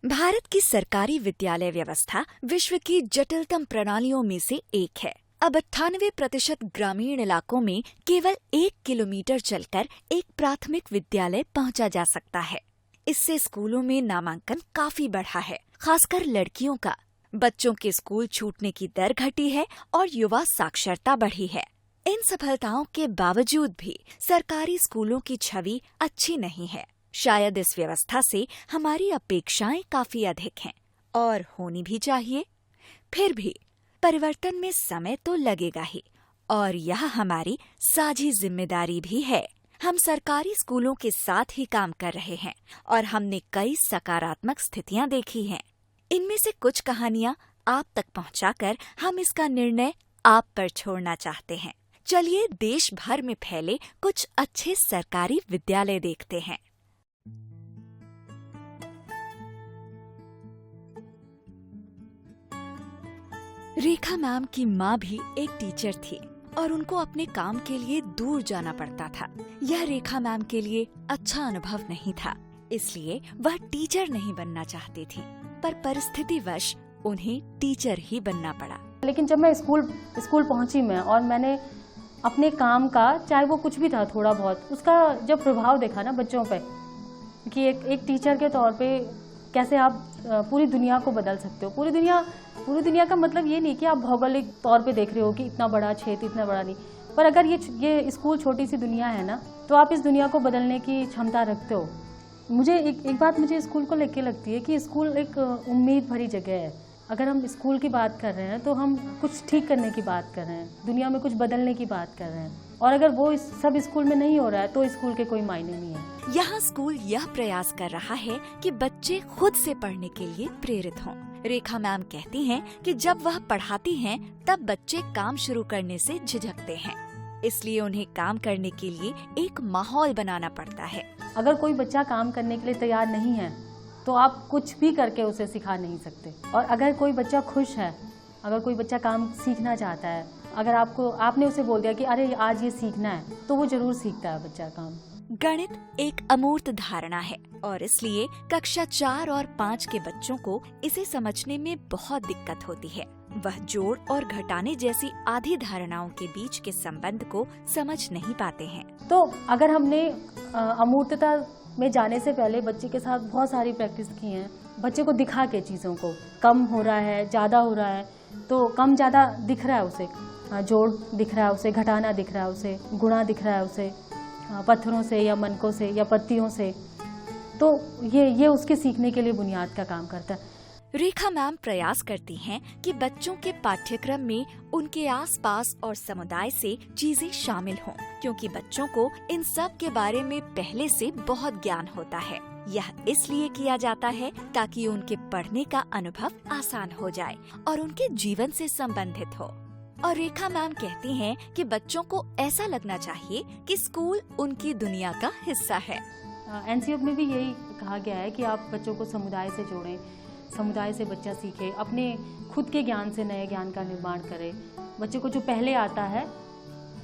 भारत की सरकारी विद्यालय व्यवस्था विश्व की जटिलतम प्रणालियों में से एक है। अब 98% ग्रामीण इलाकों में केवल 1 किलोमीटर चलकर एक प्राथमिक विद्यालय पहुंचा जा सकता है। इससे स्कूलों में नामांकन काफी बढ़ा है, खासकर लड़कियों का। बच्चों के स्कूल छूटने की दर घटी है और युवा साक्षरता बढ़ी है। इन सफलताओं के बावजूद भी सरकारी स्कूलों की छवि अच्छी नहीं है। शायद इस व्यवस्था से हमारी अपेक्षाएं काफी अधिक हैं और होनी भी चाहिए। फिर भी परिवर्तन में समय तो लगेगा ही, और यह हमारी साझी जिम्मेदारी भी है। हम सरकारी स्कूलों के साथ ही काम कर रहे हैं और हमने कई सकारात्मक स्थितियां देखी हैं। इनमें से कुछ कहानियां आप तक पहुंचाकर हम इसका निर्णय आप पर छोड़ना चाहते हैं। चलिए देश भर में फैले कुछ अच्छे सरकारी विद्यालय देखते हैं। रेखा मैम की माँ भी एक टीचर थी और उनको अपने काम के लिए दूर जाना पड़ता था। यह रेखा मैम के लिए अच्छा अनुभव नहीं था, इसलिए वह टीचर नहीं बनना चाहती थी, पर परिस्थितिवश उन्हें टीचर ही बनना पड़ा। लेकिन जब मैं स्कूल पहुंची मैं, और मैंने अपने काम का, चाहे वो कुछ भी था थोड़ा बहुत, उसका जब प्रभाव देखा ना बच्चों पे, कि एक टीचर के तौर पे कैसे आप पूरी दुनिया को बदल सकते हो। पूरी दुनिया का मतलब ये नहीं कि आप भौगोलिक तौर पे देख रहे हो कि इतना बड़ा क्षेत्र, इतना बड़ा नहीं, पर अगर ये स्कूल छोटी सी दुनिया है ना, तो आप इस दुनिया को बदलने की क्षमता रखते हो। मुझे एक बात मुझे स्कूल को लेके लगती है कि स्कूल एक उम्मीद भरी जगह है। अगर हम स्कूल की बात कर रहे हैं तो हम कुछ ठीक करने की बात कर रहे हैं, दुनिया में कुछ बदलने की बात कर रहे हैं, और अगर वो सब स्कूल में नहीं हो रहा है तो स्कूल के कोई मायने नहीं है। यहाँ स्कूल यह प्रयास कर रहा है कि बच्चे खुद से पढ़ने के लिए प्रेरित हों। रेखा मैम कहती हैं कि जब वह पढ़ाती हैं तब बच्चे काम शुरू करने से झिझकते हैं, इसलिए उन्हें काम करने के लिए एक माहौल बनाना पड़ता है। अगर कोई बच्चा काम करने के लिए तैयार नहीं है तो आप कुछ भी करके उसे सिखा नहीं सकते। और अगर कोई बच्चा खुश है, अगर कोई बच्चा काम सीखना चाहता है, अगर आपने उसे बोल दिया कि अरे आज ये सीखना है, तो वो जरूर सीखता है बच्चा काम। गणित एक अमूर्त धारणा है और इसलिए कक्षा 4 और 5 के बच्चों को इसे समझने में बहुत दिक्कत होती है। वह जोड़ और घटाने जैसी आधी धारणाओं के बीच के संबंध को समझ नहीं पाते हैं। तो अगर हमने अमूर्तता में जाने से पहले बच्चे के साथ बहुत सारी प्रैक्टिस की है, बच्चे को दिखा के चीज़ों को, कम हो रहा है, ज़्यादा हो रहा है, तो कम ज़्यादा दिख रहा है उसे, जोड़ दिख रहा है उसे, घटाना दिख रहा है उसे, गुणा दिख रहा है उसे, पत्थरों से या मनकों से या पत्तियों से, तो ये उसके सीखने के लिए बुनियाद का काम करता है। रेखा मैम प्रयास करती हैं कि बच्चों के पाठ्यक्रम में उनके आसपास और समुदाय से चीजें शामिल हों, क्योंकि बच्चों को इन सब के बारे में पहले से बहुत ज्ञान होता है। यह इसलिए किया जाता है ताकि उनके पढ़ने का अनुभव आसान हो जाए और उनके जीवन से संबंधित हो। और रेखा मैम कहती हैं कि बच्चों को ऐसा लगना चाहिए कि स्कूल उनकी दुनिया का हिस्सा है। एनसीईआरटी में भी यही कहा गया है कि आप बच्चों को समुदाय से जोड़ें, समुदाय से बच्चा सीखे, अपने खुद के ज्ञान से नए ज्ञान का निर्माण करे। बच्चे को जो पहले आता है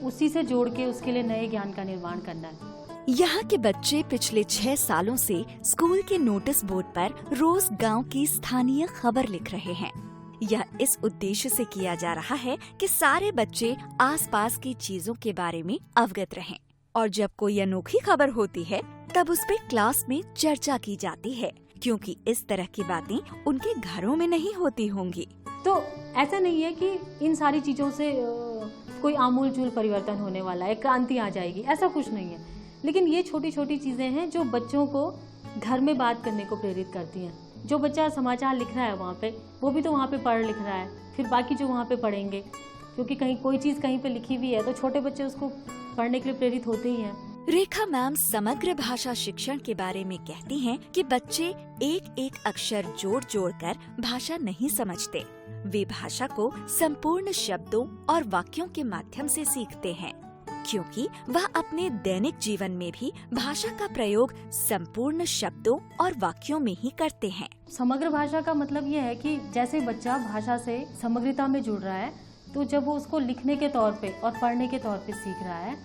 उसी से जोड़ के उसके लिए नए ज्ञान का निर्माण करना है। यहाँ के बच्चे पिछले 6 सालों से स्कूल के नोटिस बोर्ड पर रोज गांव की स्थानीय खबर लिख रहे हैं। यह इस उद्देश्य से किया जा रहा है कि सारे बच्चे आसपास की चीजों के बारे में अवगत रहें, और जब कोई अनोखी खबर होती है तब उस पे क्लास में चर्चा की जाती है, क्योंकि इस तरह की बातें उनके घरों में नहीं होती होंगी। तो ऐसा नहीं है कि इन सारी चीजों से कोई आमूल-चूल परिवर्तन होने वाला है, क्रांति आ जाएगी, ऐसा कुछ नहीं है। लेकिन ये छोटी छोटी चीजें हैं जो बच्चों को घर में बात करने को प्रेरित करती हैं। जो बच्चा समाचार लिख रहा है वहाँ पे, वो भी तो वहाँ पे पढ़ लिख रहा है, फिर बाकी जो वहाँ पे पढ़ेंगे, क्योंकि कहीं कोई चीज कहीं पे लिखी हुई है तो छोटे बच्चे उसको पढ़ने के लिए प्रेरित होते ही हैं। रेखा मैम समग्र भाषा शिक्षण के बारे में कहती हैं कि बच्चे एक एक अक्षर जोड़ कर भाषा नहीं समझते, वे भाषा को संपूर्ण शब्दों और वाक्यों के माध्यम से सीखते हैं, क्योंकि वह अपने दैनिक जीवन में भी भाषा का प्रयोग संपूर्ण शब्दों और वाक्यों में ही करते हैं। समग्र भाषा का मतलब ये है कि जैसे बच्चा भाषा से समग्रता में जुड़ रहा है, तो जब वो उसको लिखने के तौर पे और पढ़ने के तौर पे सीख रहा है,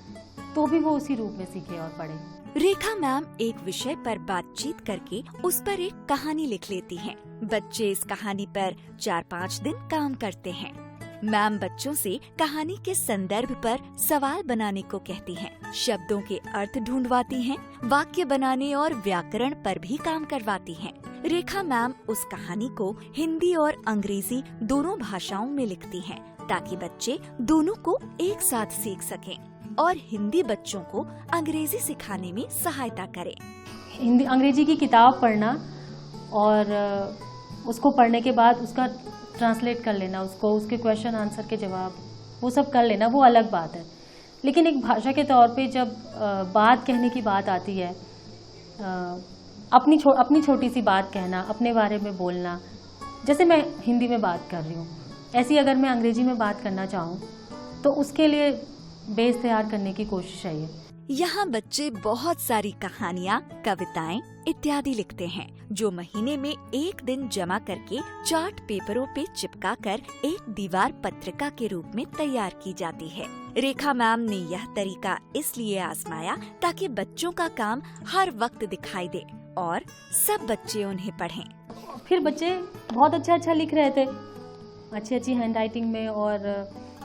तो भी वो उसी रूप में सीखे और पढ़े। रेखा मैम एक विषय पर बातचीत करके उस पर एक कहानी लिख लेती हैं। बच्चे इस कहानी पर 4-5 दिन काम करते हैं। मैम बच्चों से कहानी के संदर्भ पर सवाल बनाने को कहती हैं, शब्दों के अर्थ ढूंढवाती हैं, वाक्य बनाने और व्याकरण पर भी काम करवाती हैं। रेखा मैम उस कहानी को हिंदी और अंग्रेजी दोनों भाषाओं में लिखती हैं ताकि बच्चे दोनों को एक साथ सीख सकें और हिंदी बच्चों को अंग्रेजी सिखाने में सहायता करे। हिंदी अंग्रेजी की किताब पढ़ना और उसको पढ़ने के बाद उसका ट्रांसलेट कर लेना, उसको उसके क्वेश्चन आंसर के जवाब वो सब कर लेना, वो अलग बात है। लेकिन एक भाषा के तौर पे जब बात कहने की बात आती है, अपनी छोटी सी बात कहना, अपने बारे में बोलना, जैसे मैं हिंदी में बात कर रही हूँ, ऐसी अगर मैं अंग्रेजी में बात करना चाहूँ तो उसके लिए बेस तैयार करने की कोशिश है। यहाँ बच्चे बहुत सारी कहानियाँ, कविताएं इत्यादि लिखते हैं जो महीने में एक दिन जमा करके चार्ट पेपरों पे चिपका कर एक दीवार पत्रिका के रूप में तैयार की जाती है। रेखा मैम ने यह तरीका इसलिए आजमाया ताकि बच्चों का काम हर वक्त दिखाई दे और सब बच्चे उन्हें पढ़ें। फिर बच्चे बहुत अच्छा लिख रहे थे, अच्छी हैंडराइटिंग में, और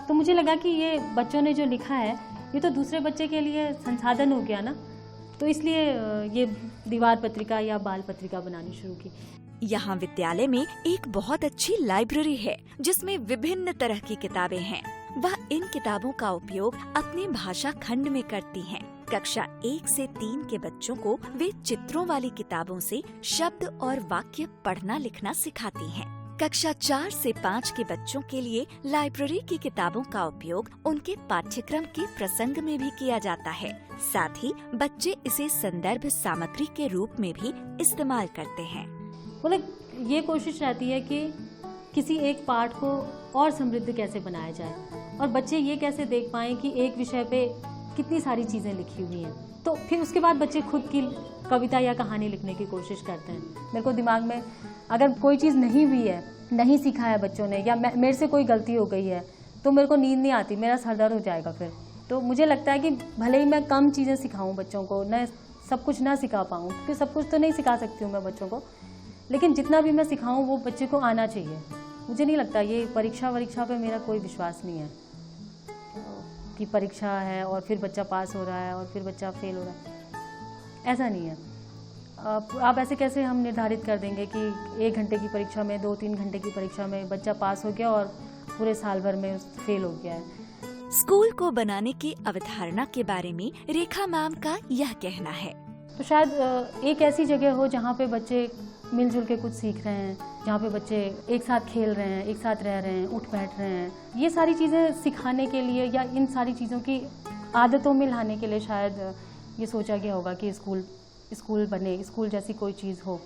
तो मुझे लगा कि ये बच्चों ने जो लिखा है ये तो दूसरे बच्चे के लिए संसाधन हो गया ना, तो इसलिए ये दीवार पत्रिका या बाल पत्रिका बनानी शुरू की। यहाँ विद्यालय में एक बहुत अच्छी लाइब्रेरी है जिसमें विभिन्न तरह की किताबें हैं। वह इन किताबों का उपयोग अपने भाषा खंड में करती हैं। कक्षा 1 से 3 के बच्चों को वे चित्रों वाली किताबों से शब्द और वाक्य पढ़ना लिखना सिखाती हैं। कक्षा 4 से 5 के बच्चों के लिए लाइब्रेरी की किताबों का उपयोग उनके पाठ्यक्रम के प्रसंग में भी किया जाता है। साथ ही बच्चे इसे संदर्भ सामग्री के रूप में भी इस्तेमाल करते हैं। मतलब ये कोशिश रहती है कि किसी एक पाठ को और समृद्ध कैसे बनाया जाए और बच्चे ये कैसे देख पाएं कि एक विषय पे कितनी सारी चीजें लिखी हुई हैं। तो फिर उसके बाद बच्चे खुद की कविता या कहानी लिखने की कोशिश करते हैं। मेरे को दिमाग में अगर कोई चीज़ नहीं हुई है, नहीं सीखा है बच्चों ने, या मेरे से कोई गलती हो गई है, तो मेरे को नींद नहीं आती, मेरा सर दर्द हो जाएगा फिर। तो मुझे लगता है कि भले ही मैं कम चीज़ें सिखाऊं बच्चों को, न सब कुछ ना सिखा पाऊँ, क्योंकि सब कुछ तो नहीं सिखा सकती हूँ मैं बच्चों को, लेकिन जितना भी मैं सिखाऊँ वो बच्चे को आना चाहिए। मुझे नहीं लगता ये परीक्षा पे मेरा कोई विश्वास नहीं है कि परीक्षा है और फिर बच्चा पास हो रहा है और फिर बच्चा फेल हो रहा है, ऐसा नहीं है। आप ऐसे कैसे हम निर्धारित कर देंगे कि 1 घंटे की परीक्षा में, 2-3 घंटे की परीक्षा में बच्चा पास हो गया और पूरे साल भर में फेल हो गया है। स्कूल को बनाने की अवधारणा के बारे में रेखा मैम का यह कहना है। तो शायद एक ऐसी जगह हो जहाँ पे बच्चे मिलजुल के कुछ सीख रहे हैं, जहाँ पे बच्चे एक साथ खेल रहे हैं, एक साथ रह रहे हैं, उठ बैठ रहे हैं। ये सारी चीज़ें सिखाने के लिए या इन सारी चीज़ों की आदतों में लाने के लिए शायद ये सोचा गया होगा कि स्कूल बने, स्कूल जैसी कोई चीज़ हो।